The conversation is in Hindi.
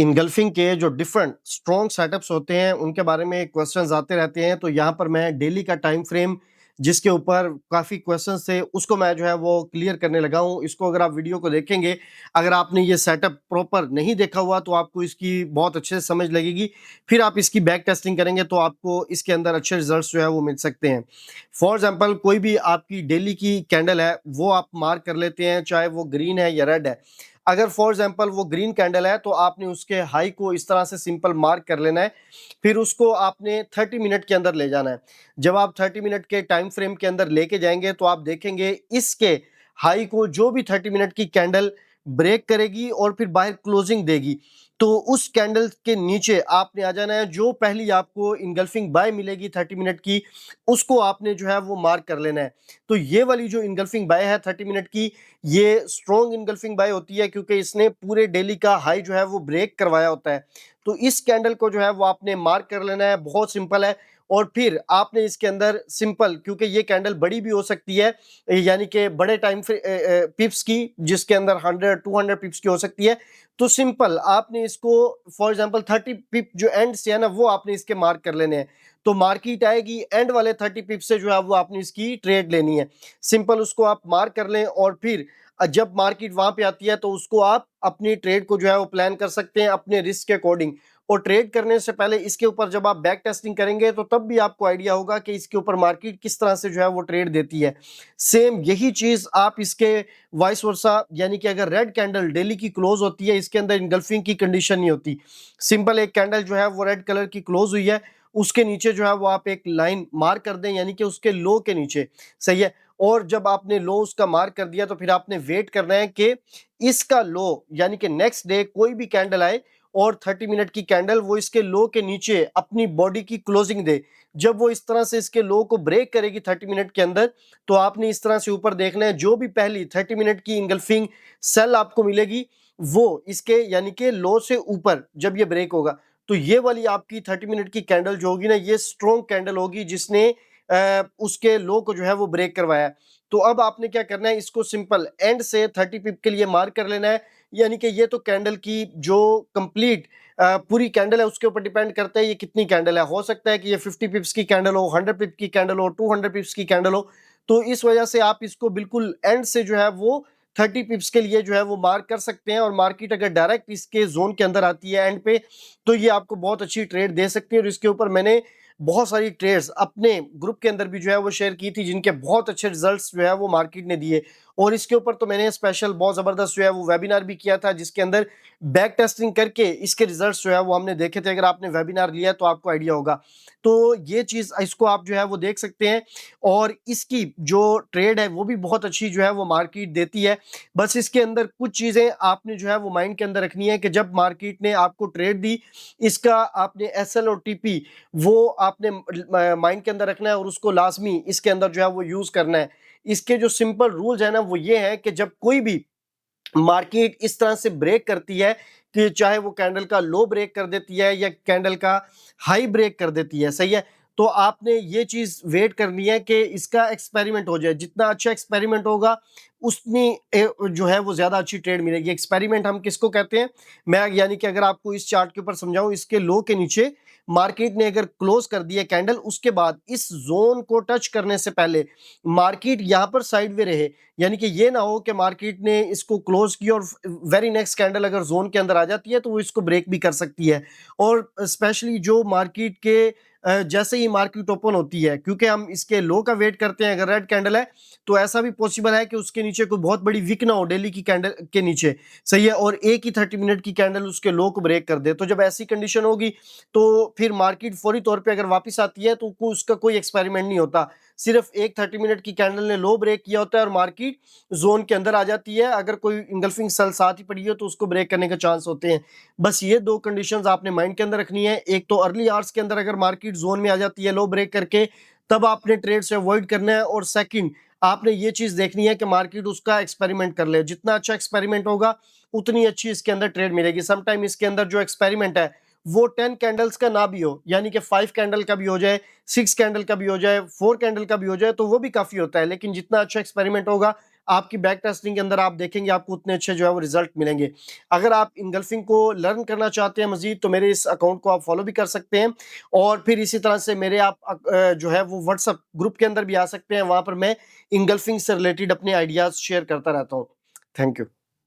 इनगल्फिंग के जो डिफरेंट स्ट्रॉन्ग सेटअप्स होते हैं, उनके बारे में क्वेश्चंस आते रहते हैं। तो यहाँ पर मैं डेली का टाइम फ्रेम जिसके ऊपर काफ़ी क्वेश्चंस थे, उसको मैं जो है वो क्लियर करने लगा हूँ। इसको अगर आप वीडियो को देखेंगे, अगर आपने ये सेटअप प्रॉपर नहीं देखा हुआ तो आपको इसकी बहुत अच्छे से समझ लगेगी। फिर आप इसकी बैक टेस्टिंग करेंगे तो आपको इसके अंदर अच्छे रिजल्ट्स जो है वो मिल सकते हैं। फॉर एग्जांपल कोई भी आपकी डेली की कैंडल है, वो आप मार्क कर लेते हैं, चाहे वो ग्रीन है या रेड है। अगर फॉर एग्जांपल वो ग्रीन कैंडल है तो आपने उसके हाई को इस तरह से सिंपल मार्क कर लेना है। फिर उसको आपने 30 मिनट के अंदर ले जाना है। जब आप 30 मिनट के टाइम फ्रेम के अंदर लेके जाएंगे तो आप देखेंगे इसके हाई को जो भी 30 मिनट की कैंडल ब्रेक करेगी और फिर बाहर क्लोजिंग देगी, तो उस कैंडल के नीचे आपने आ जाना है। जो पहली आपको इनगल्फिंग बाय मिलेगी 30 मिनट की, उसको आपने जो है वो मार्क कर लेना है। तो ये वाली जो इनगल्फिंग बाय है 30 मिनट की, ये स्ट्रॉन्ग इनगल्फिंग बाय होती है क्योंकि इसने पूरे डेली का हाई जो है वो ब्रेक करवाया होता है। तो इस कैंडल को जो है वो आपने मार्क कर लेना है, बहुत सिंपल है। और फिर आपने इसके अंदर सिंपल, क्योंकि ये कैंडल बड़ी भी हो सकती है, यानी कि बड़े पिप्स की, जिसके अंदर 100-200 पिप्स की हो सकती है। तो सिंपल आपने इसको फॉर एग्जांपल 30 पिप जो एंड से है ना, वो आपने इसके मार्क कर लेने हैं। तो मार्केट आएगी एंड वाले 30 पिप से जो है वो आपने इसकी ट्रेड लेनी है। सिंपल उसको आप मार्क कर लें और फिर जब मार्केट वहां पे आती है तो उसको आप अपनी ट्रेड को जो है वो प्लान कर सकते हैं अपने रिस्क के अकॉर्डिंग। और ट्रेड करने से पहले इसके ऊपर जब आप बैक टेस्टिंग करेंगे तो तब भी आपको आइडिया होगा कि इसके ऊपर मार्केट किस तरह से जो है वो ट्रेड देती है। सेम यही चीज आप इसके वाइस वर्सा, यानी कि अगर रेड कैंडल डेली की क्लोज होती है, इसके अंदर इनगल्फिंग की कंडीशन नहीं होती। सिंपल एक कैंडल जो है वो रेड कलर की क्लोज हुई है, उसके नीचे जो है वो आप एक लाइन मार्क कर दें, यानी कि उसके लो के नीचे। सही है। और जब आपने लो उसका मार्क कर दिया तो फिर आपने वेट करना है कि इसका लो, यानी कि नेक्स्ट डे कोई भी कैंडल आए और 30 मिनट की कैंडल वो इसके लो के नीचे अपनी बॉडी की क्लोजिंग दे। जब वो इस तरह से इसके लो को ब्रेक करेगी 30 मिनट के अंदर, तो आपने इस तरह से ऊपर देखना है। जो भी पहली 30 मिनट की इंगल्फिंग सेल आपको मिलेगी, वो इसके यानी कि लो से ऊपर जब ये ब्रेक होगा, तो ये वाली आपकी 30 मिनट की कैंडल जो होगी ना, ये स्ट्रॉन्ग कैंडल होगी जिसने उसके लो को जो है वो ब्रेक करवाया। तो अब आपने क्या करना है, इसको सिंपल एंड से 30 पिप के लिए मार्क कर लेना है। यानी कि ये तो कैंडल की जो कंप्लीट पूरी कैंडल है उसके ऊपर डिपेंड करता है ये कितनी कैंडल है। हो सकता है कि ये 50 पिप्स की कैंडल हो, 100 पिप की कैंडल हो, 200 पिप्स की कैंडल हो। तो इस वजह से आप इसको बिल्कुल एंड से जो है वो 30 पिप्स के लिए जो है वो मार्क कर सकते हैं। और मार्केट अगर डायरेक्ट इसके जोन के अंदर आती है एंड पे, तो ये आपको बहुत अच्छी ट्रेड दे सकती है। और इसके ऊपर मैंने बहुत सारी ट्रेड्स अपने ग्रुप के अंदर भी जो है वो शेयर की थी, जिनके बहुत अच्छे रिजल्ट्स जो है वो मार्केट ने दिए। और इसके ऊपर तो मैंने स्पेशल बहुत जबरदस्त जो है वो वेबिनार भी किया था, जिसके अंदर बैक टेस्टिंग करके इसके रिजल्ट्स जो है वो हमने देखे थे। अगर आपने वेबिनार लिया तो आपको आइडिया होगा। तो ये चीज इसको आप जो है वो देख सकते हैं। और इसकी जो ट्रेड है वो भी बहुत अच्छी जो है वो मार्केट देती है। बस इसके अंदर कुछ चीजें आपने जो है वो माइंड के अंदर रखनी है कि जब मार्केट ने आपको ट्रेड दी, इसका आपने एसएल और टीपी वो आपने माइंड के अंदर रखना है और उसको लाजमी इसके अंदर जो है वो यूज करना है। इसके जो सिंपल रूल्स है ना, वो ये है कि जब कोई भी मार्केट इस तरह से ब्रेक करती है कि चाहे वो कैंडल का लो ब्रेक कर देती है या कैंडल का हाई ब्रेक कर देती है, सही है, तो आपने ये चीज वेट करनी है कि इसका एक्सपेरिमेंट हो जाए। जितना अच्छा एक्सपेरिमेंट होगा उतनी जो है वो ज्यादा अच्छी ट्रेड मिलेगी। एक्सपेरिमेंट हम किसको कहते हैं, मैं यानी कि अगर आपको इस चार्ट के ऊपर समझाऊं, इसके लो के नीचे मार्केट ने अगर क्लोज कर दिया कैंडल, उसके बाद इस जोन को टच करने से पहले मार्केट यहां पर साइड में रहे, यानी कि ये ना हो कि मार्केट ने इसको क्लोज किया और वेरी नेक्स्ट कैंडल अगर जोन के अंदर आ जाती है तो वो इसको ब्रेक भी कर सकती है। और स्पेशली जो मार्केट के जैसे ही मार्केट ओपन होती है, क्योंकि हम इसके लो का वेट करते हैं, अगर रेड कैंडल है तो ऐसा भी पॉसिबल है कि उसके नीचे कोई बहुत बड़ी विक ना हो डेली की कैंडल के नीचे, सही है, और एक ही 30 मिनट की कैंडल उसके लो को ब्रेक कर दे। तो जब ऐसी कंडीशन होगी तो फिर मार्केट फौरी तौर पे अगर वापस आती है तो उसका कोई एक्सपेरिमेंट नहीं होता। सिर्फ एक 30 मिनट की कैंडल ने लो ब्रेक किया होता है और मार्केट जोन के अंदर आ जाती है। अगर कोई इंगल्फिंग सेल साथ ही पड़ी हो तो उसको ब्रेक करने के चांस होते हैं। बस ये दो कंडीशंस आपने माइंड के अंदर रखनी है। एक तो अर्ली आवर्स के अंदर अगर मार्केट जोन में आ जाती है लो ब्रेक करके, तब आपने ट्रेड से अवॉइड करना है। और सेकंड, आपने ये चीज देखनी है कि मार्केट उसका एक्सपेरिमेंट कर ले। जितना अच्छा एक्सपेरिमेंट होगा उतनी अच्छी इसके अंदर ट्रेड मिलेगी। समटाइम इसके अंदर जो एक्सपेरिमेंट है वो 10 कैंडल्स का ना भी हो, यानी कि 5 कैंडल का भी हो जाए, 6 कैंडल का भी हो जाए, 4 कैंडल का भी हो जाए, तो वो भी काफी होता है। लेकिन जितना अच्छा एक्सपेरिमेंट होगा आपकी बैक टेस्टिंग के अंदर आप देखेंगे आपको उतने अच्छे जो है वो रिजल्ट मिलेंगे। अगर आप इनगल्फिंग को लर्न करना चाहते हैं मज़ीद तो मेरे इस अकाउंट को आप फॉलो भी कर सकते हैं और फिर इसी तरह से मेरे आप जो है वो व्हाट्सएप ग्रुप के अंदर भी आ सकते हैं, वहाँ पर मैं इनगल्फिंग से रिलेटेड अपने आइडियाज़ शेयर करता रहता हूँ। Thank you.